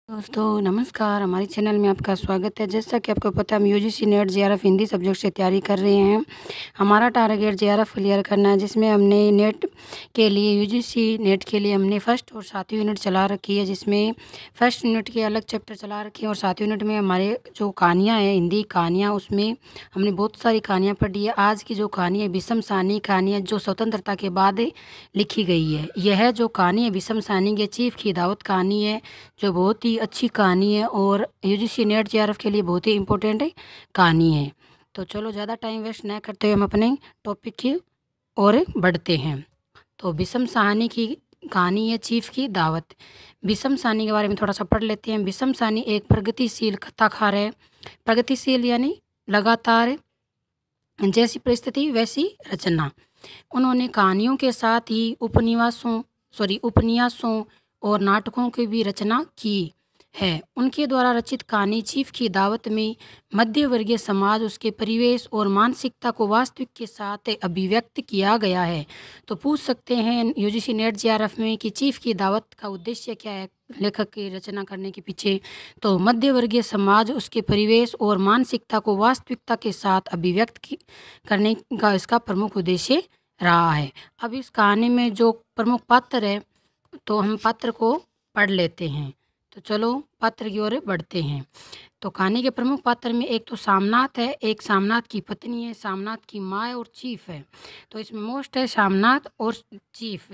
दोस्तों नमस्कार, हमारे चैनल में आपका स्वागत है। जैसा कि आपको पता है, हम UGC net JRF Hindi subject से तैयारी कर रहे हैं। हमारा टारगेट जेआरएफ क्लियर करना है, जिसमें हमने नेट के लिए यूजीसी नेट के लिए हमने फर्स्ट और सातवीं यूनिट चला रखी है। जिसमें फर्स्ट यूनिट के अलग चैप्टर चला रखे हैं और सातवीं यूनिट में हमारे जो कहानियाँ हैं, हिंदी कहानियाँ, उसमें हमने बहुत सारी कहानियाँ पढ़ी है। आज की जो कहानी है भीष्म साहनी कहानी है, जो स्वतंत्रता के बाद लिखी गई है। यह जो कहानी है भीष्म साहनी के चीफ की दावत कहानी है, जो बहुत ही अच्छी कहानी है और यूजीसी नेट जेआरएफ के लिए बहुत ही इम्पोर्टेंट कहानी है। तो चलो ज़्यादा टाइम वेस्ट न करते हुए हम अपने टॉपिक की ओर बढ़ते हैं। तो भीष्म साहनी की कहानी है चीफ की दावत। भीष्म साहनी के बारे में थोड़ा सा पढ़ लेते हैं। भीष्म साहनी एक प्रगतिशील कथाकार है। प्रगतिशील यानी लगातार, जैसी परिस्थिति वैसी रचना। उन्होंने कहानियों के साथ ही उपन्यासों और नाटकों की भी रचना की है। उनके द्वारा रचित कहानी चीफ की दावत में मध्य वर्गीय समाज, उसके परिवेश और मानसिकता को वास्तविक के साथ अभिव्यक्त किया गया है। तो पूछ सकते हैं यूजीसी नेट जेआरएफ में कि चीफ की दावत का उद्देश्य क्या है लेखक की रचना करने के पीछे। तो मध्य वर्गीय समाज, उसके परिवेश और मानसिकता को वास्तविकता के साथ करने का इसका प्रमुख उद्देश्य रहा है। अब इस कहानी में जो प्रमुख पात्र है, तो हम पात्र को पढ़ लेते हैं। तो चलो पात्र की ओर बढ़ते हैं। तो कहानी के प्रमुख पात्र में एक तो सामनाथ है, एक सामनाथ की पत्नी है, सामनाथ की माँ है और चीफ है। तो इसमें मोस्ट है सामनाथ और चीफ।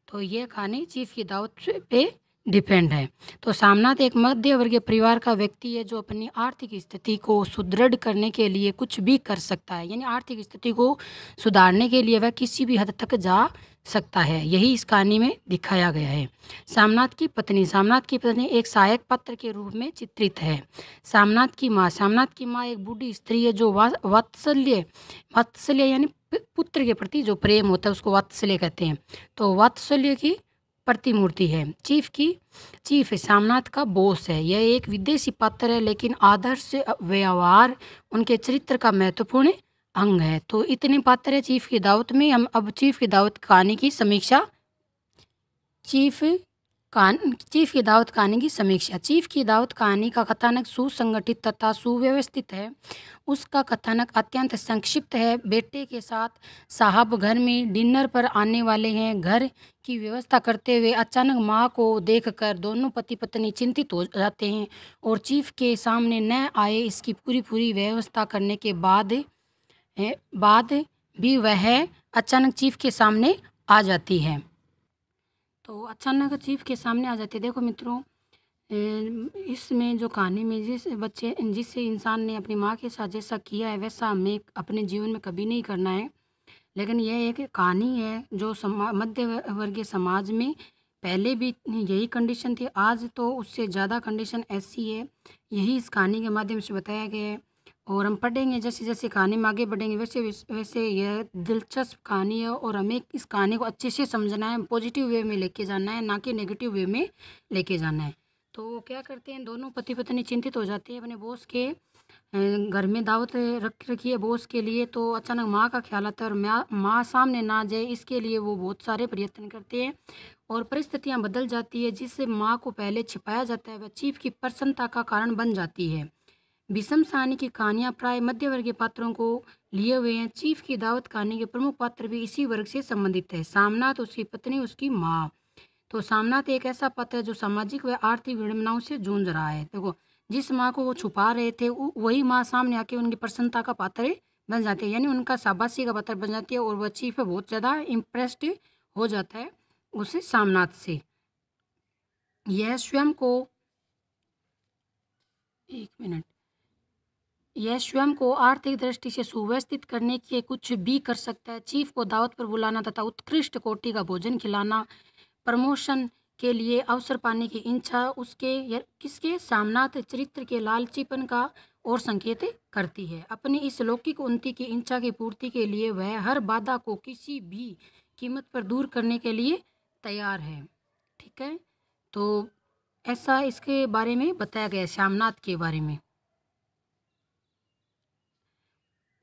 तो ये कहानी चीफ की दावत पे डिपेंड है। तो सामनाथ एक मध्य वर्गीय परिवार का व्यक्ति है, जो अपनी आर्थिक स्थिति को सुदृढ़ करने के लिए कुछ भी कर सकता है। यानी आर्थिक स्थिति को सुधारने के लिए वह किसी भी हद तक जा सकता है। यही इस कहानी में दिखाया गया है। सामनाथ की पत्नी एक सहायक पात्र के रूप में चित्रित है। सामनाथ की माँ एक बूढ़ी स्त्री है, जो वात्सल्य यानी पुत्र के प्रति जो प्रेम होता है उसको वात्सल्य कहते हैं। तो वात्सल्य की प्रतिमूर्ति है। चीफ सामनाथ का बॉस है। यह एक विदेशी पात्र है, लेकिन आदर्श व्यवहार उनके चरित्र का महत्वपूर्ण अंग है। तो इतने पात्र है चीफ की दावत में। हम अब चीफ की दावत कहानी की समीक्षा चीफ की दावत कहानी की समीक्षा। चीफ की दावत कहानी का कथानक सुसंगठित तथा सुव्यवस्थित है। उसका कथानक अत्यंत संक्षिप्त है। बेटे के साथ साहब घर में डिनर पर आने वाले हैं। घर की व्यवस्था करते हुए अचानक माँ को देखकर दोनों पति पत्नी चिंतित हो जाते हैं और चीफ के सामने न आए इसकी पूरी व्यवस्था करने के बाद भी वह अचानक चीफ के सामने आ जाती है। तो अचानक चीफ के सामने आ जाती है। देखो मित्रों, इसमें जो कहानी में जिससे इंसान ने अपनी माँ के साथ जैसा किया है, वैसा हमें अपने जीवन में कभी नहीं करना है। लेकिन यह एक कहानी है जो मध्य वर्गीय समाज में पहले भी यही कंडीशन थी, आज तो उससे ज़्यादा कंडीशन ऐसी है। यही इस कहानी के माध्यम से बताया गया है। और हम पढ़ेंगे, जैसे जैसे कहानी में आगे बढ़ेंगे वैसे वैसे यह दिलचस्प कहानी है और हमें इस कहानी को अच्छे से समझना है, पॉजिटिव वे में लेके जाना है, ना कि नेगेटिव वे में लेके जाना है। तो वो क्या करते हैं, दोनों पति पत्नी चिंतित हो जाते हैं अपने बॉस के घर में दावत रख रखी है बॉस के लिए। तो अचानक माँ का ख्याल आता है और माँ सामने ना जाए, इसके लिए वो बहुत सारे प्रयत्न करते हैं और परिस्थितियाँ बदल जाती है। जिससे माँ को पहले छिपाया जाता है, वह चीफ की प्रसन्नता का कारण बन जाती है। भीष्म साहनी की कहानियाँ प्राय मध्य वर्गीय पात्रों को लिए हुए हैं। चीफ की दावत कहानी के प्रमुख पात्र भी इसी वर्ग से संबंधित है। सामनाथ, उसकी पत्नी, उसकी माँ। तो सामनाथ एक ऐसा पात्र है जो सामाजिक व आर्थिक विडंबनाओं से जूझ रहा है। देखो, जिस माँ को वो छुपा रहे थे, वही माँ सामने आके उनकी प्रसन्नता का पात्र बन जाती है, यानी उनका शाबाशी का पात्र बन जाती है और वह चीफ बहुत ज़्यादा इम्प्रेस्ड हो जाता है उस सामनाथ से। यह स्वयं को एक मिनट यह स्वयं को आर्थिक दृष्टि से सुव्यवस्थित करने के कुछ भी कर सकता है। चीफ को दावत पर बुलाना तथा उत्कृष्ट कोटि का भोजन खिलाना, प्रमोशन के लिए अवसर पाने की इच्छा उसके किसके सामनाथ चरित्र के लालचीपन का और संकेत करती है। अपनी इस लौकिक उन्नति की इच्छा की पूर्ति के लिए वह हर बाधा को किसी भी कीमत पर दूर करने के लिए तैयार है। ठीक है, तो ऐसा इसके बारे में बताया गया है, सामनाथ के बारे में।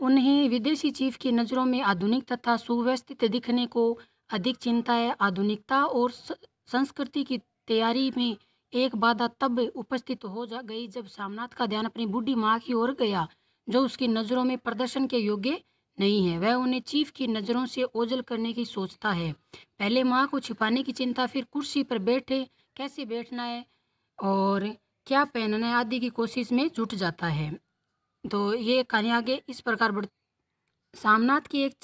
उन्हें विदेशी चीफ की नज़रों में आधुनिक तथा सुव्यवस्थित दिखने को अधिक चिंता है। आधुनिकता और संस्कृति की तैयारी में एक बाधा तब उपस्थित हो जा गई जब सामनाथ का ध्यान अपनी बूढ़ी माँ की ओर गया, जो उसकी नज़रों में प्रदर्शन के योग्य नहीं है। वह उन्हें चीफ की नज़रों से ओझल करने की सोचता है। पहले माँ को छिपाने की चिंता, फिर कुर्सी पर बैठे कैसे बैठना है और क्या पहनना है आदि की कोशिश में जुट जाता है। तो ये कहानी आगे इस प्रकार बढ़ सामनाथ की एक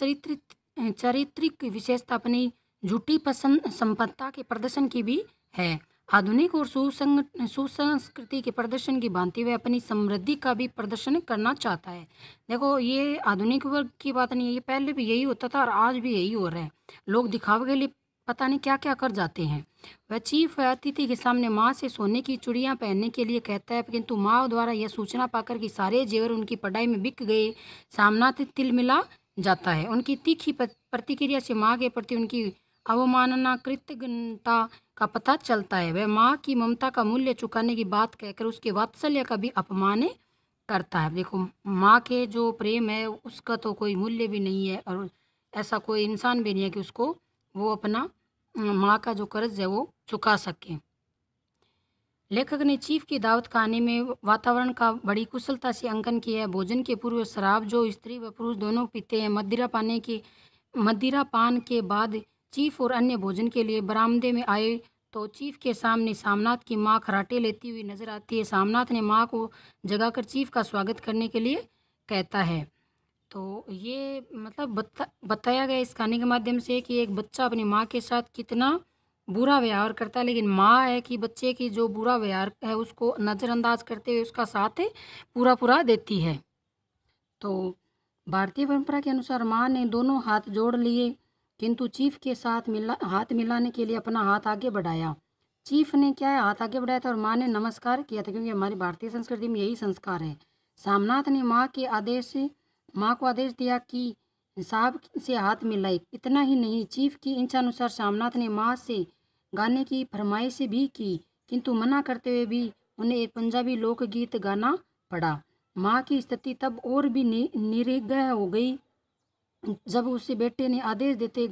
चारित्रिक विशेषता अपनी झूठी पसंद संपन्नता के प्रदर्शन की भी है। आधुनिक और सुसंस्कृति के प्रदर्शन की भांति वह अपनी समृद्धि का भी प्रदर्शन करना चाहता है। देखो, ये आधुनिक वर्ग की बात नहीं है, ये पहले भी यही होता था और आज भी यही हो रहा है। लोग दिखावे के लिए पता नहीं क्या क्या कर जाते हैं। वह चीफ अतिथि के सामने माँ से सोने की चूड़ियाँ पहनने के लिए कहता है, किंतु माँ द्वारा यह सूचना पाकर कि सारे जेवर उनकी पढ़ाई में बिक गए, सामनाथ तिलमिला जाता है। उनकी तीखी प्रतिक्रिया से माँ के प्रति उनकी अवमानना कृतज्ञता का पता चलता है। वह माँ की ममता का मूल्य चुकाने की बात कहकर उसके वात्सल्य का भी अपमान करता है। देखो, माँ के जो प्रेम है उसका तो कोई मूल्य भी नहीं है और ऐसा कोई इंसान भी नहीं है कि उसको वो अपना माँ का जो कर्ज है वो चुका सके। लेखक ने चीफ की दावत कहानी में वातावरण का बड़ी कुशलता से अंकन किया है। भोजन के पूर्व शराब जो स्त्री व पुरुष दोनों पीते हैं, मदिरा पान के बाद चीफ और अन्य भोजन के लिए बरामदे में आए तो चीफ के सामने सामनाथ की माँ खराटे लेती हुई नजर आती है। सामनाथ ने माँ को जगाकर चीफ का स्वागत करने के लिए कहता है। तो ये मतलब बताया गया इस कहानी के माध्यम से कि एक बच्चा अपनी माँ के साथ कितना बुरा व्यवहार करता है, लेकिन माँ है कि बच्चे की जो बुरा व्यवहार है उसको नज़रअंदाज करते हुए उसका साथ पूरा पूरा देती है। तो भारतीय परंपरा के अनुसार माँ ने दोनों हाथ जोड़ लिए, किंतु चीफ के साथ हाथ मिलाने के लिए अपना हाथ आगे बढ़ाया। चीफ ने क्या है, हाथ आगे बढ़ाया था और माँ ने नमस्कार किया था, क्योंकि हमारी भारतीय संस्कृति में यही संस्कार है। सामनाथ ने माँ को आदेश दिया कि साहब से हाथ मिलाए। इतना ही नहीं, चीफ की इच्छानुसार सामनाथ ने माँ से गाने की फरमाइश भी की, किंतु मना करते हुए भी उन्हें एक पंजाबी लोकगीत गाना पड़ा। माँ की स्थिति तब और भी निरुग्ध हो गई जब उससे बेटे ने आदेश देते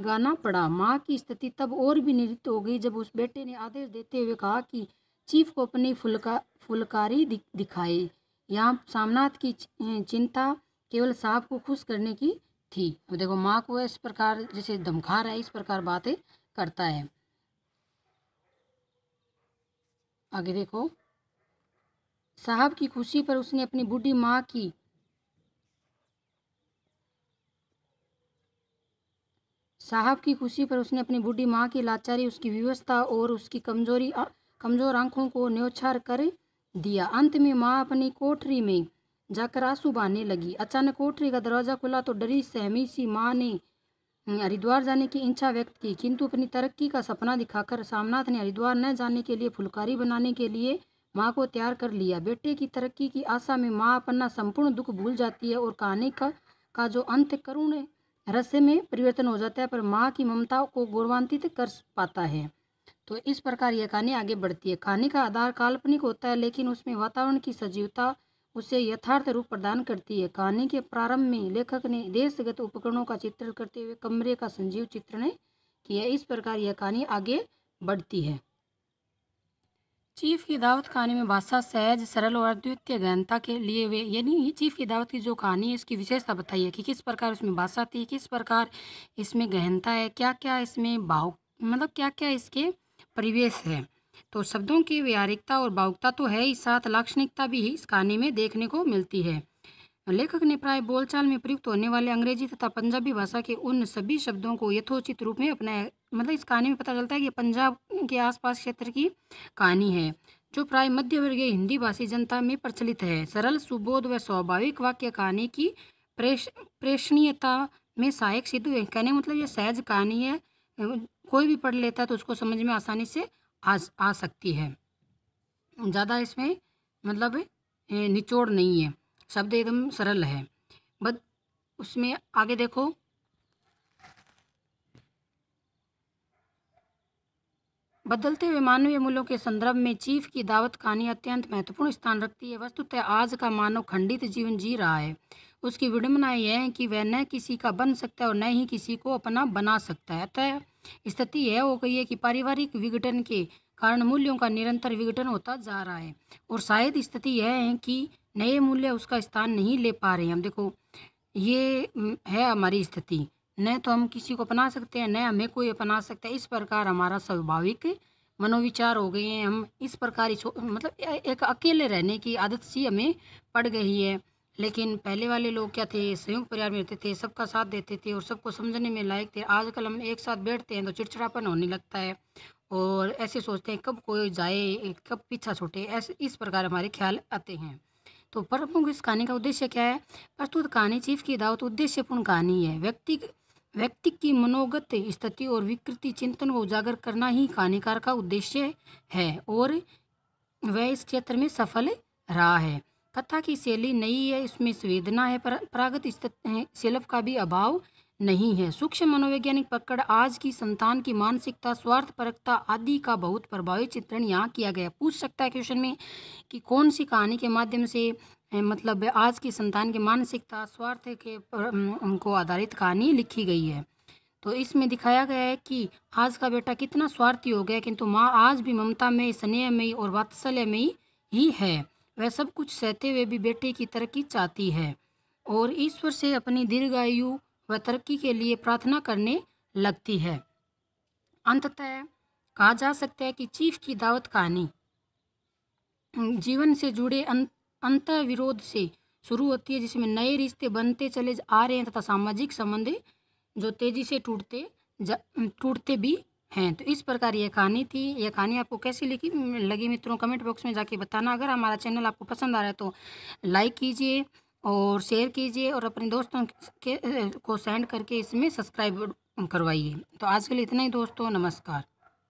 गाना पड़ा। माँ की स्थिति तब और भी निरुद्ध हो गई जब उस बेटे ने आदेश देते हुए कहा कि चीफ को अपनी फुलकारी दिखाए। यहाँ सामनाथ की चिंता केवल साहब को खुश करने की थी। अब देखो, माँ को इस प्रकार जैसे धमका रहा है, इस प्रकार बातें करता है। आगे देखो, साहब की खुशी पर उसने अपनी बूढ़ी माँ की लाचारी, उसकी विवशता और उसकी कमजोर आंखों को न्योछावर कर दिया। अंत में माँ अपनी कोठरी में जाकर आंसू बहाने लगी। अचानक कोठरी का दरवाजा खुला तो डरी सहमी सी माँ ने हरिद्वार जाने की इच्छा व्यक्त की, किंतु अपनी तरक्की का सपना दिखाकर सामनाथ ने हरिद्वार न जाने के लिए फुलकारी बनाने के लिए माँ को तैयार कर लिया। बेटे की तरक्की की आशा में माँ अपना संपूर्ण दुख भूल जाती है और कहानी का जो अंत करुण रहस्य में परिवर्तन हो जाता है, पर माँ की ममता को गौरवान्वित कर पाता है। तो इस प्रकार यह कहानी आगे बढ़ती है। कहानी का आधार काल्पनिक होता है, लेकिन उसमें वातावरण की सजीवता उसे यथार्थ रूप प्रदान करती है। कहानी के प्रारंभ में लेखक ने देशगत उपकरणों का चित्रण करते हुए कमरे का सजीव चित्रण किया। इस प्रकार यह कहानी आगे बढ़ती है। चीफ की दावत कहानी में भाषा सहज, सरल और अद्वितीय गहनता के लिए वे यानी चीफ की दावत की जो कहानी है इसकी विशेषता बताइए कि किस प्रकार उसमें भाषा थी, किस प्रकार इसमें गहनता है, क्या क्या इसमें भाव मतलब क्या क्या इसके परिवेश है। तो शब्दों की व्यावहारिकता और भावुकता तो है ही, साथ लाक्षणिकता भी इस कहानी में देखने को मिलती है। लेखक ने प्राय बोलचाल में प्रयुक्त होने वाले अंग्रेजी तथा पंजाबी भाषा के उन सभी शब्दों को यथोचित रूप में अपनाया। मतलब इस कहानी में पता चलता है कि पंजाब के आसपास क्षेत्र की कहानी है, जो प्राय मध्यवर्गीय हिंदी भाषी जनता में प्रचलित है। सरल, सुबोध व स्वाभाविक वाक्य कहानी की प्रेषणीयता में सहायक सिद्ध हुए। कहने मतलब ये सहज कहानी है, कोई भी पढ़ लेता है तो उसको समझ में आसानी से आ सकती है। ज़्यादा इसमें मतलब निचोड़ नहीं है, शब्द एकदम सरल है। उसमें आगे देखो, बदलते हुए मानवीय मूल्यों के संदर्भ में चीफ की दावत कहानी अत्यंत महत्वपूर्ण स्थान रखती है। वस्तुतः आज का मानव खंडित जीवन जी रहा है। उसकी विडंबना यह है कि वह न किसी का बन सकता है और न ही किसी को अपना बना सकता है। अतः स्थिति यह हो गई है कि पारिवारिक विघटन के कारण मूल्यों का निरंतर विघटन होता जा रहा है, और शायद स्थिति यह है कि नए मूल्य उसका स्थान नहीं ले पा रहे हैं। हम देखो, ये है हमारी स्थिति। न तो हम किसी को अपना सकते हैं, न हमें कोई अपना सकता है। इस प्रकार हमारा स्वाभाविक मनोविचार हो गए हैं। हम इस प्रकार ही मतलब एक अकेले रहने की आदत सी हमें पड़ गई है। लेकिन पहले वाले लोग क्या थे, संयुक्त परिवार में रहते थे, सबका साथ देते थे और सबको समझने में लायक थे। आजकल हम एक साथ बैठते हैं तो चिड़चिड़ापन होने लगता है और ऐसे सोचते हैं कब कोई जाए, कब पीछा छूटे, ऐसे इस प्रकार हमारे ख्याल आते हैं। तो प्रमुख इस कहानी का उद्देश्य क्या है? प्रस्तुत कहानी चीफ की दावत उद्देश्यपूर्ण कहानी है। व्यक्ति की मनोगत स्थिति और विकृति चिंतन को उजागर करना ही कहानीकार का उद्देश्य है, और वह इस क्षेत्र में सफल रहा है। कथा की शैली नई है, इसमें संवेदना है, परंपरागत शिल्प का भी अभाव नहीं है। सूक्ष्म मनोवैज्ञानिक पकड़, आज की संतान की मानसिकता, स्वार्थपरकता आदि का बहुत प्रभावी चित्रण यहाँ किया गया। पूछ सकता है क्वेश्चन में कि कौन सी कहानी के माध्यम से मतलब आज की संतान की मानसिकता, स्वार्थ के उनको आधारित कहानी लिखी गई है। तो इसमें दिखाया गया है कि आज का बेटा कितना स्वार्थी हो गया, किंतु माँ आज भी ममता में, स्नेह में और वात्सल्य में ही है। वह सब कुछ सहते हुए भी बेटे की तरक्की चाहती है और ईश्वर से अपनी दीर्घायु व तरक्की के लिए प्रार्थना करने लगती है। अंततः कहा जा सकता है कि चीफ की दावत कहानी जीवन से जुड़े अंतर्विरोध से शुरू होती है, जिसमें नए रिश्ते बनते चले आ रहे हैं तथा सामाजिक संबंध जो तेजी से टूटते भी हैं। तो इस प्रकार यह कहानी थी। यह कहानी आपको कैसी लगी मित्रों, कमेंट बॉक्स में जाके बताना। अगर हमारा चैनल आपको पसंद आ रहा है तो लाइक कीजिए और शेयर कीजिए और अपने दोस्तों को सेंड करके इसमें सब्सक्राइब करवाइए। तो आज के लिए इतना ही दोस्तों, नमस्कार।